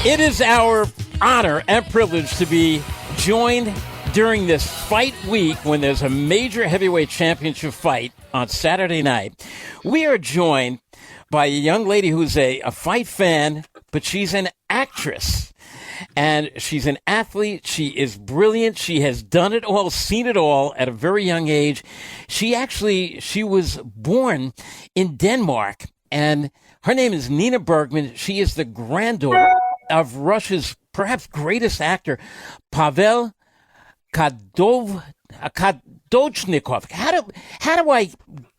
It is our honor and privilege to be joined during this fight week when there's a major heavyweight championship fight on Saturday night. We are joined by a young lady who's a fight fan, but she's an actress. And she's an athlete. She is brilliant. She has done it all, seen it all at a very young age. She was born in Denmark, and her name is Nina Bergman. She is the granddaughter of Russia's perhaps greatest actor, Pavel Kadochnikov. How do I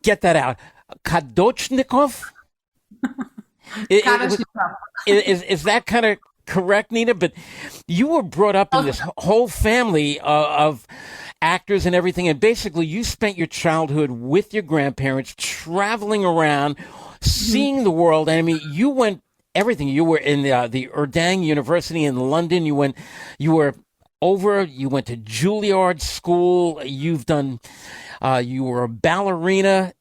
get that out? Kadochnikov? Is that kind of correct, Nina? But you were brought up in this whole family of actors and everything, and basically you spent your childhood with your grandparents, traveling around, seeing the world. And I mean, you went everything. You were in the Erdang University in London. You went to Juilliard School. You've done, you were a ballerina.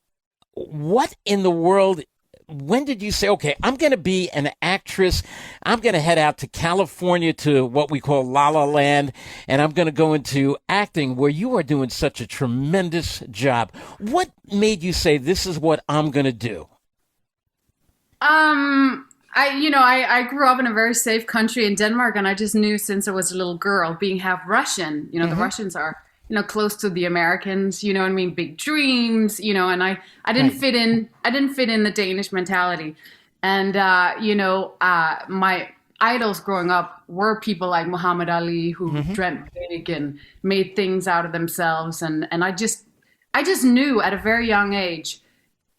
What in the world, when did you say, okay, I'm going to be an actress. I'm going to head out to California to what we call La La Land, and I'm going to go into acting where you are doing such a tremendous job. What made you say, this is what I'm going to do? I grew up in a very safe country in Denmark, and I just knew since I was a little girl, being half Russian, the Russians are, close to the Americans, you know what I mean? Big dreams, and I didn't fit in. I didn't fit in the Danish mentality. And, my idols growing up were people like Muhammad Ali, who dreamt big and made things out of themselves. And I just knew at a very young age,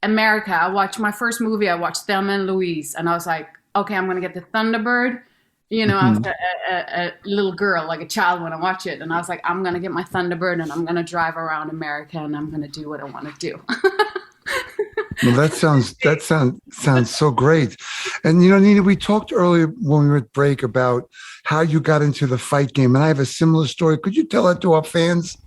America. I watched my first movie. I watched Thelma and Louise, and I was like, okay, I'm going to get the Thunderbird. I was a little girl, like a child when I watch it. And I was like, I'm going to get my Thunderbird and I'm going to drive around America and I'm going to do what I want to do. Well, that sounds so great. And, Nina, we talked earlier when we were at break about how you got into the fight game. And I have a similar story. Could you tell that to our fans?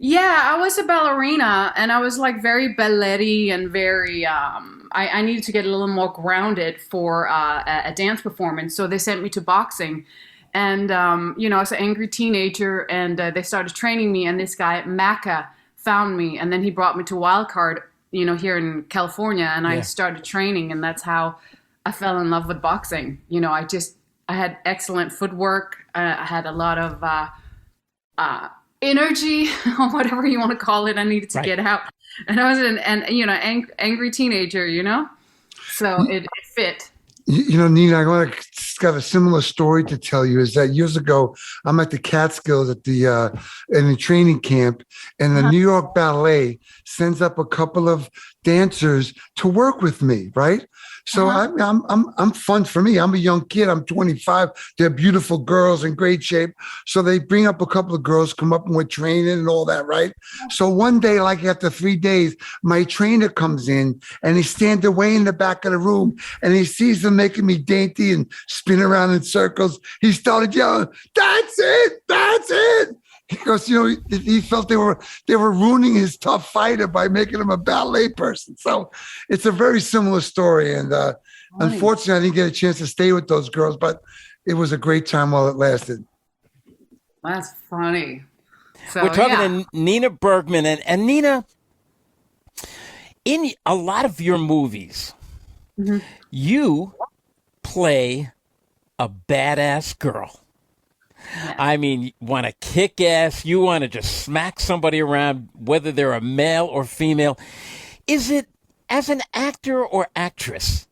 Yeah, I was a ballerina, and I was like very ballet-y and very, I needed to get a little more grounded for a dance performance. So they sent me to boxing. And, I was an angry teenager, and they started training me. And this guy, Macca, found me. And then he brought me to Wildcard, here in California. And I started training, and that's how I fell in love with boxing. I had excellent footwork. I had a lot of energy, or whatever you want to call it. I needed to get out, and I was an angry teenager, so it fit. Nina, I got a similar story to tell you. Is that years ago, I'm at the Catskills at in the training camp, and the New York Ballet sends up a couple of dancers to work with me, right? So I'm fun for me. I'm a young kid. I'm 25. They're beautiful girls in great shape. So they bring up a couple of girls, come up and we're training and all that, right? So one day, like after 3 days, my trainer comes in and he stands away in the back of the room and he sees them making me dainty and spin around in circles. He started yelling, "That's it! That's it!" Because he felt they were ruining his tough fighter by making him a ballet person. So it's a very similar story. And unfortunately, I didn't get a chance to stay with those girls, but it was a great time while it lasted. That's funny. So, we're talking to Nina Bergman, and Nina, in a lot of your movies, you play a badass girl. I mean, you want to kick ass, you want to just smack somebody around, whether they're a male or female. Is it, as an actor or actress,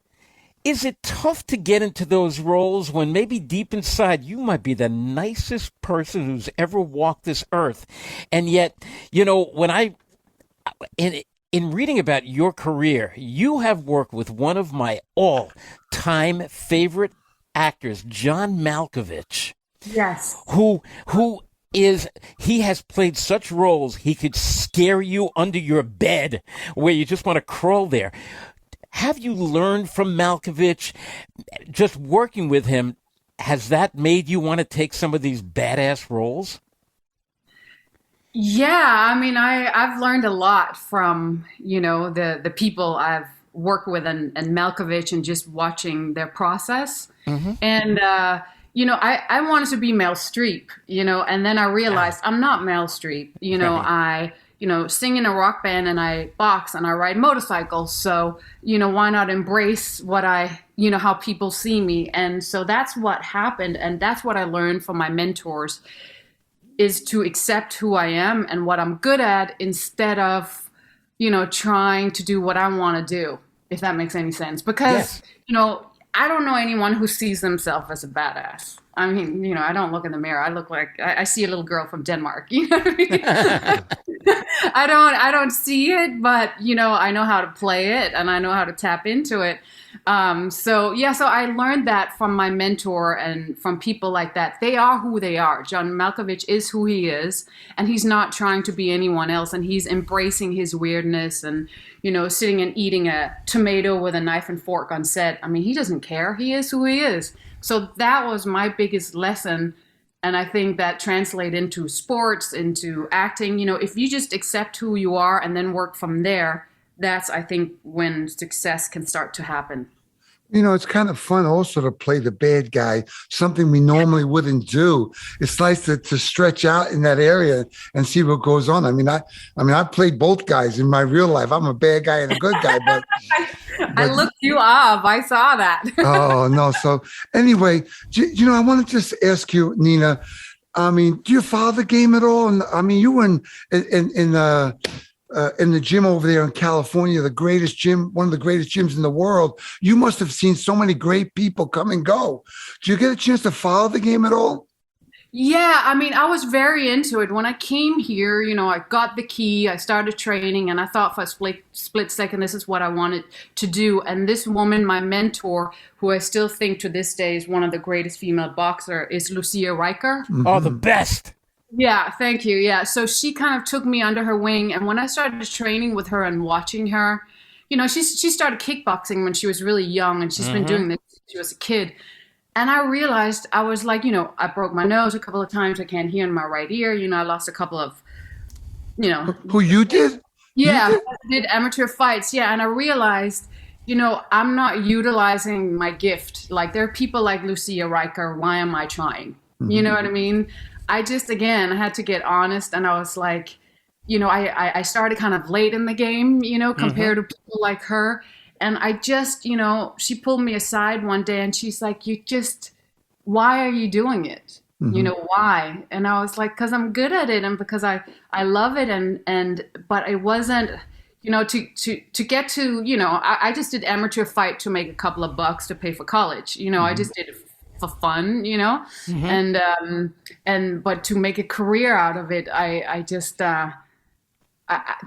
is it tough to get into those roles when maybe deep inside you might be the nicest person who's ever walked this earth? And yet, when in reading about your career, you have worked with one of my all-time favorite actors, John Malkovich. Yes. He has played such roles, he could scare you under your bed where you just want to crawl there. Have you learned from Malkovich, just working with him, has that made you want to take some of these badass roles? Yeah, I mean, I've learned a lot from, the people I've work with and Malkovich, and just watching their process. And, I wanted to be Meryl Streep, and then I realized I'm not Meryl Streep. I sing in a rock band and I box and I ride motorcycles. So, why not embrace what how people see me? And so that's what happened. And that's what I learned from my mentors, is to accept who I am and what I'm good at, instead of, trying to do what I want to do, if that makes any sense. Because, I don't know anyone who sees themselves as a badass. I mean, I don't look in the mirror. I look like I see a little girl from Denmark. You know what I mean? I don't see it, but I know how to play it and I know how to tap into it. So I learned that from my mentor and from people like that. They are who they are. John Malkovich is who he is, and he's not trying to be anyone else, and he's embracing his weirdness and, sitting and eating a tomato with a knife and fork on set. I mean, he doesn't care. He is who he is. So that was my biggest lesson. And I think that translates into sports, into acting. If you just accept who you are and then work from there, that's, I think, when success can start to happen. It's kind of fun also to play the bad guy, something we normally wouldn't do. It's nice to stretch out in that area and see what goes on. I played both guys in my real life. I'm a bad guy and a good guy, but I looked you up. I saw that. Oh, no. So anyway, I want to just ask you, Nina, do you follow the game at all? And you were in the gym over there in California, the greatest gym, one of the greatest gyms in the world. You must have seen so many great people come and go. Do you get a chance to follow the game at all? Yeah, I was very into it. When I came here, I got the key, I started training, and I thought for a split second, this is what I wanted to do. And this woman, my mentor, who I still think to this day is one of the greatest female boxer, is Lucia Riker. Oh, the best. Yeah, thank you. Yeah, so she kind of took me under her wing, and when I started training with her and watching her, she started kickboxing when she was really young, and she's been doing this since she was a kid. And I realized, I was like, I broke my nose a couple of times. I can't hear in my right ear. I lost a couple of, Who you did? Yeah, I did amateur fights. Yeah, and I realized, I'm not utilizing my gift. Like, there are people like Lucia Riker. Why am I trying? You know what I mean? I just, again, I had to get honest, and I was like, I started kind of late in the game, compared to people like her. And I just, she pulled me aside one day and she's like, why are you doing it? Why? And I was like, because I'm good at it and because I love it. But it wasn't, to get to, I just did amateur fight to make a couple of bucks to pay for college. I just did it for fun, but to make a career out of it, I just,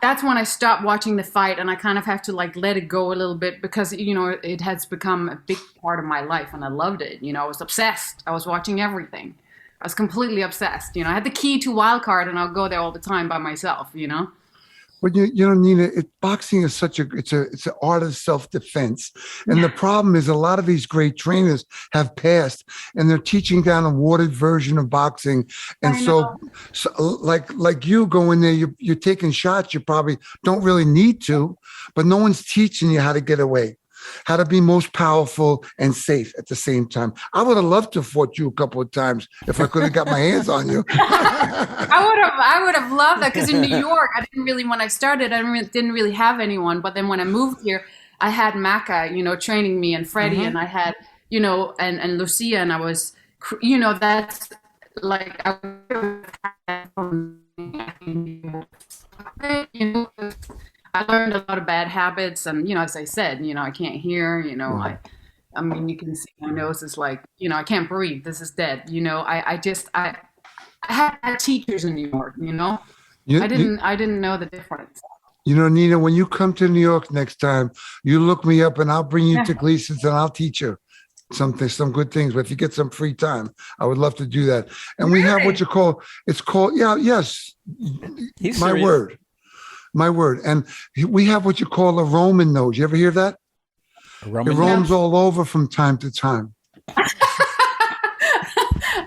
that's when I stopped watching the fight, and I kind of have to let it go a little bit, because it has become a big part of my life, and I loved it. I was obsessed. I was watching everything. I was completely obsessed. I had the key to Wildcard, and I'll go there all the time by myself. Well, Nina, boxing is it's an art of self-defense. And the problem is a lot of these great trainers have passed, and they're teaching down a watered version of boxing. And so like you go in there, you're taking shots you probably don't really need to, but no one's teaching you how to get away, how to be most powerful and safe at the same time. I would have loved to have fought you a couple of times if I could have got my hands on you. I would have loved that, because in New York, when I started, I didn't really have anyone. But then when I moved here, I had Maka, training me, and Freddie, and I had, and Lucia, and I was, that's like, I learned a lot of bad habits, and as I said, I can't hear. I mean, you can see my nose is like, I can't breathe. This is dead. I had teachers in New York. I didn't know the difference. Nina, when you come to New York next time, you look me up, and I'll bring you to Gleason's, and I'll teach you some good things. But if you get some free time, I would love to do that. And we have what you call, yes, He's my serious. word. My word. And we have what you call a Roman nose. You ever hear that? It roams all over from time to time.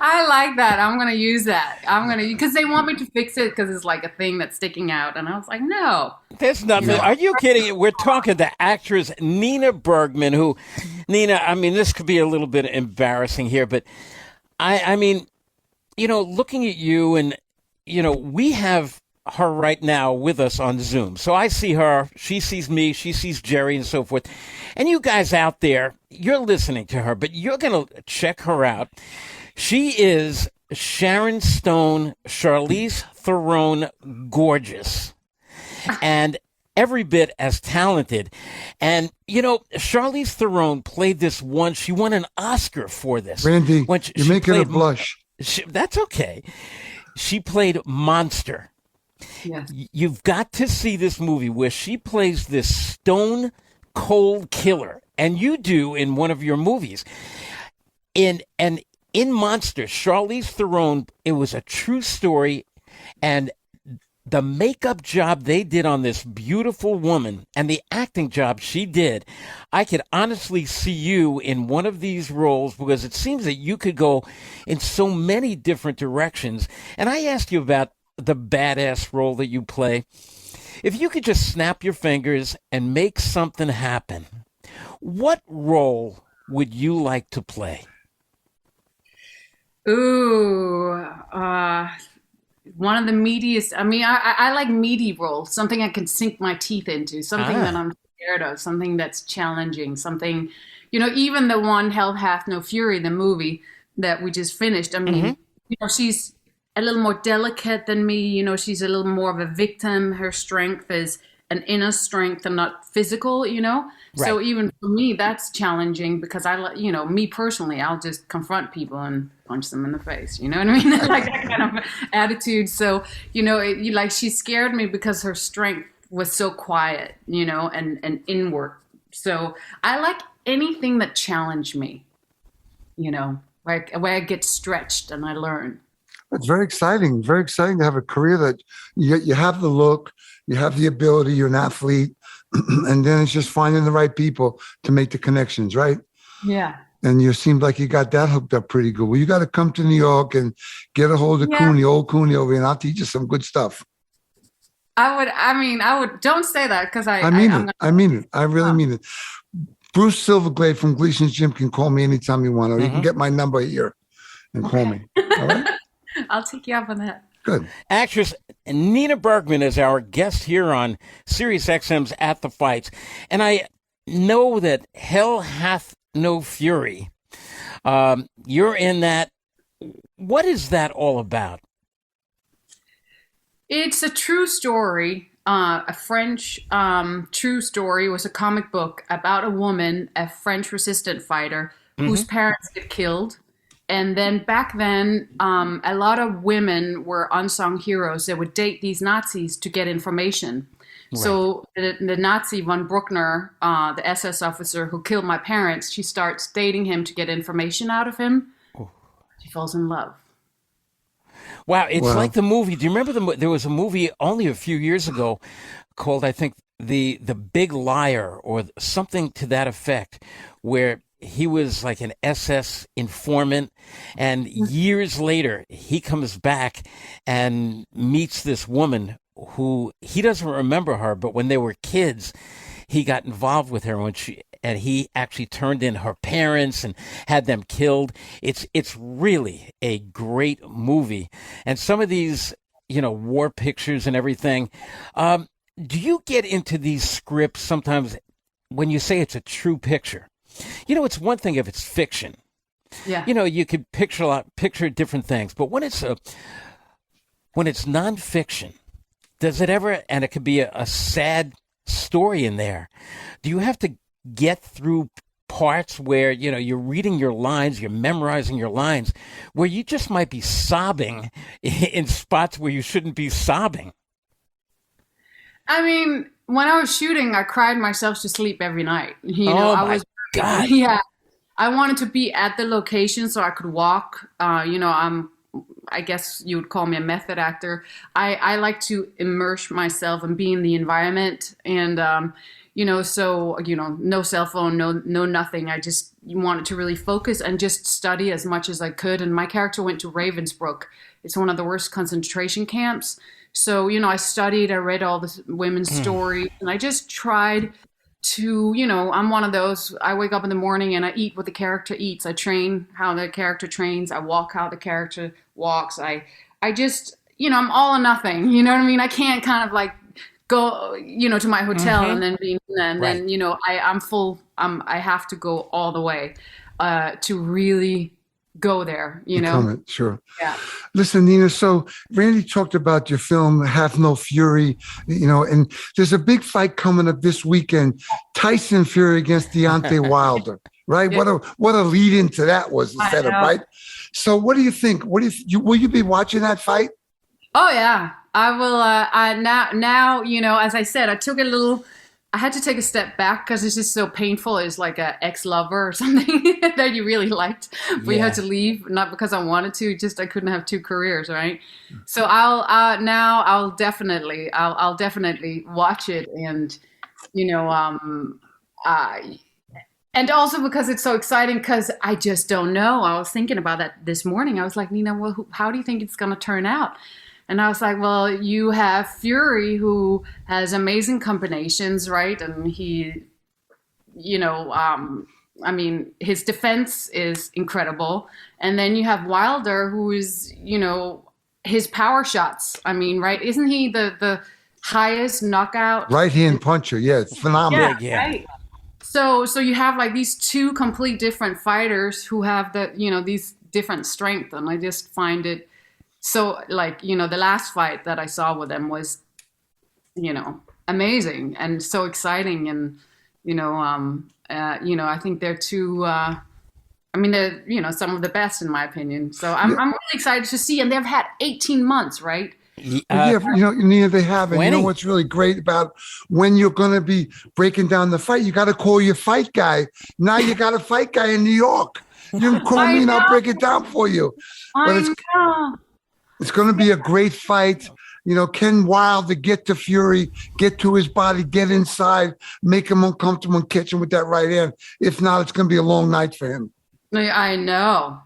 I like that. I'm going to use that. Because they want me to fix it because it's like a thing that's sticking out. And I was like, no. There's nothing. Yeah. Are you kidding? We're talking to actress Nina Bergman, who, Nina, I mean, this could be a little bit embarrassing here, but I mean, looking at you and, we have her right now with us on Zoom. So I see her, she sees me, she sees Jerry and so forth. And you guys out there, you're listening to her, but you're going to check her out. She is Sharon Stone, Charlize Theron, gorgeous. And every bit as talented. And, Charlize Theron played this one. She won an Oscar for this. Randy, you're making her blush. That's okay. She played Monster. Yes. You've got to see this movie where she plays this stone cold killer. And you do in one of your movies. In Monster, Charlize Theron, it was a true story. And the makeup job they did on this beautiful woman and the acting job she did, I could honestly see you in one of these roles because it seems that you could go in so many different directions. And I asked you about the badass role that you play. If you could just snap your fingers and make something happen, what role would you like to play? Ooh, one of the meatiest. I mean, I like meaty roles, something I can sink my teeth into, something that I'm scared of, something that's challenging, something, even the one Hell Hath No Fury, the movie that we just finished. I mean, she's a little more delicate than me. She's a little more of a victim. Her strength is an inner strength and not physical, Right. So even for me, that's challenging because me personally, I'll just confront people and punch them in the face. You know what I mean? Like that kind of attitude. So, she scared me because her strength was so quiet, and inward. So I like anything that challenged me, where I get stretched and I learn. It's very exciting to have a career that you have the look, you have the ability, you're an athlete, and then it's just finding the right people to make the connections, right? Yeah. And you seemed like you got that hooked up pretty good. Well, you got to come to New York and get a hold of old Cooney over here, and I'll teach you some good stuff. I would, don't say that because I mean it. I really mean it. Bruce Silverglade from Gleason's Gym can call me anytime you want, or you can get my number here and call me. All right? I'll take you up on that. Good. Actress Nina Bergman is our guest here on SiriusXM's At the Fights. And I know that Hell Hath No Fury. You're in that. What is that all about? It's a true story. A French true story. It was a comic book about a woman, a French resistance fighter, whose parents get killed. And then back then, a lot of women were unsung heroes. They would date these Nazis to get information. Right. So the Nazi von Bruckner, the SS officer who killed my parents, she starts dating him to get information out of him. Oh. She falls in love. Wow, it's like the movie. Do you remember there was a movie only a few years ago called, I think, the Big Liar or something to that effect, where he was like an SS informant, and years later he comes back and meets this woman who he doesn't remember her, but when they were kids, he got involved with her and he actually turned in her parents and had them killed. It's really a great movie, and some of these war pictures and everything. Do you get into these scripts sometimes when you say it's a true picture? It's one thing if it's fiction. Yeah. You could picture different things, but when it's nonfiction, does it ever? And it could be a sad story in there. Do you have to get through parts where you're reading your lines, you're memorizing your lines, where you just might be sobbing in spots where you shouldn't be sobbing? I mean, when I was shooting, I cried myself to sleep every night. God. Yeah, I wanted to be at the location so I could walk. I guess you would call me a method actor. I like to immerse myself and be in the environment, and no cell phone, no nothing. I just wanted to really focus and just study as much as I could. And my character went to Ravensbrück. It's one of the worst concentration camps. So, I studied, I read all the women's stories, and I just tried to, I'm one of those, I wake up in the morning and I eat what the character eats. I train how the character trains. I walk how the character walks. I just, I'm all or nothing. You know what I mean? I can't kind of like go, to my hotel and then I'm full. I have to go all the way to really go there, Become it, sure. Yeah. Listen, Nina, so Randy talked about your film, Have No Fury, and there's a big fight coming up this weekend, Tyson Fury against Deontay Wilder, right? Yeah. What a lead into that was the setup, right? So what do you think? Will you be watching that fight? Oh yeah, I will. Now, as I said, I had to take a step back because it's just so painful. It's like an ex-lover or something that you really liked. We had to leave, not because I wanted to, just I couldn't have two careers, right? So I'll definitely watch it, and and also because it's so exciting, because I just don't know. I was thinking about that this morning. I was like, Nina, well, how do you think it's going to turn out? And I was like, well, you have Fury, who has amazing combinations, right? And he, his defense is incredible. And then you have Wilder, who is, his power shots. I mean, right? Isn't he the highest knockout? Right-hand puncher. Yeah, it's phenomenal. Yeah. Right. So you have like these two complete different fighters who have these different strengths. And I just find it, so, like, the last fight that I saw with them was, amazing and so exciting. And, I think they're two, they're, some of the best in my opinion. So I'm really excited to see. And they've had 18 months, right? Nina, they have. And you know what's really great about when you're going to be breaking down the fight, you got to call your fight guy. Now you got a fight guy in New York. You can call me and I'll break it down for you. It's going to be a great fight. Can Wilder get to Fury, get to his body, get inside, make him uncomfortable and catch him with that right hand? If not, it's going to be a long night for him. I know.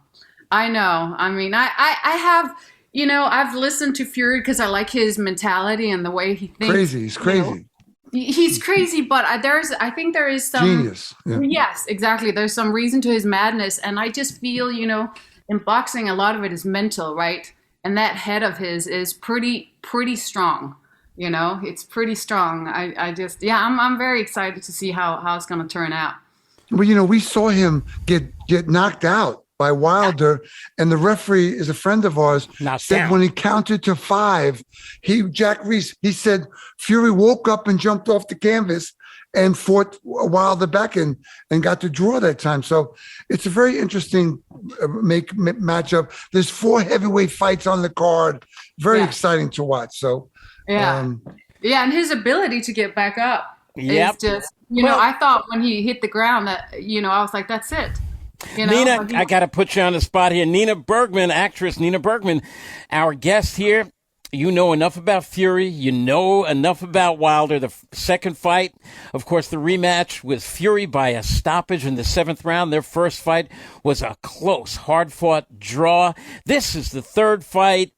I mean, I have, I've listened to Fury because I like his mentality and the way he thinks. He's crazy. He's crazy, but I think there is some genius. Yeah. Yes, exactly. There's some reason to his madness. And I just feel, in boxing, a lot of it is mental, right? And that head of his is pretty strong. It's pretty strong. I'm very excited to see how it's going to turn out. Well, we saw him get knocked out by Wilder, and the referee is a friend of ours. Said when he counted to 5, Jack Reese, he said Fury woke up and jumped off the canvas and fought Wilder back and got to draw that time. So it's a very interesting matchup. There's 4 heavyweight fights on the card. Very exciting to watch. So and his ability to get back up is just, I thought when he hit the ground that, I was like, that's it. Nina, I got to put you on the spot here. Nina Bergman, actress Nina Bergman, our guest here. You know enough about Fury. You know enough about Wilder. The second fight, of course, the rematch with Fury by a stoppage in the 7th round. Their first fight was a close, hard-fought draw. This is the third fight.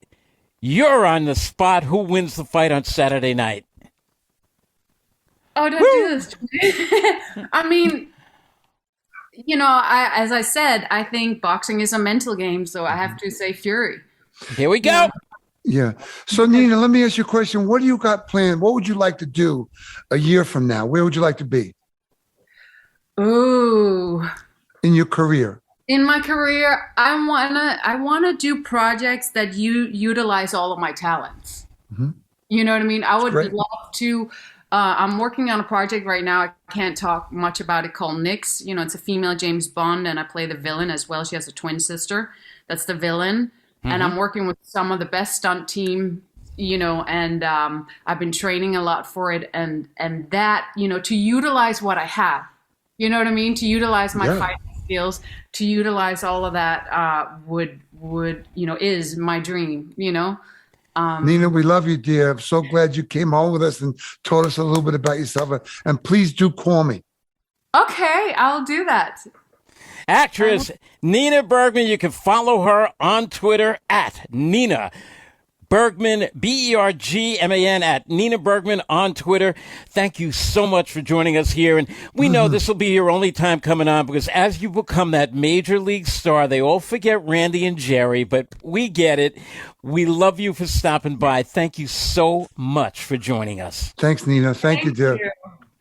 You're on the spot. Who wins the fight on Saturday night? Oh, don't do this to me. I mean, as I said, I think boxing is a mental game, so I have to say Fury. Here we go. Yeah. So, Nina, let me ask you a question. What do you got planned? What would you like to do a year from now? Where would you like to be? Ooh. In your career? In my career, I wanna do projects that utilize all of my talents. Mm-hmm. You know what I mean? I would love to. I'm working on a project right now. I can't talk much about it, called Nyx. It's a female James Bond, and I play the villain as well. She has a twin sister. That's the villain. Mm-hmm. And I'm working with some of the best stunt team, and I've been training a lot for it. And that, to utilize what I have, you know what I mean? To utilize my fighting skills, to utilize all of that would is my dream, Nina, we love you, dear. I'm so glad you came home with us and told us a little bit about yourself. And please do call me. Okay, I'll do that. Actress Nina Bergman. You can follow her on Twitter at Nina Bergman, Bergman, at Nina Bergman on Twitter. Thank you so much for joining us here. And we know this will be your only time coming on, because as you become that major league star, they all forget Randy and Jerry, but we get it. We love you for stopping by. Thank you so much for joining us. Thanks, Nina. Thank you, dear.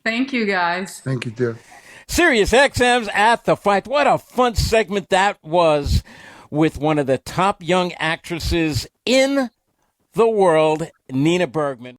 Thank you, guys. Thank you, dear. SiriusXM's At the Fight. What a fun segment that was with one of the top young actresses in the world, Nina Bergman.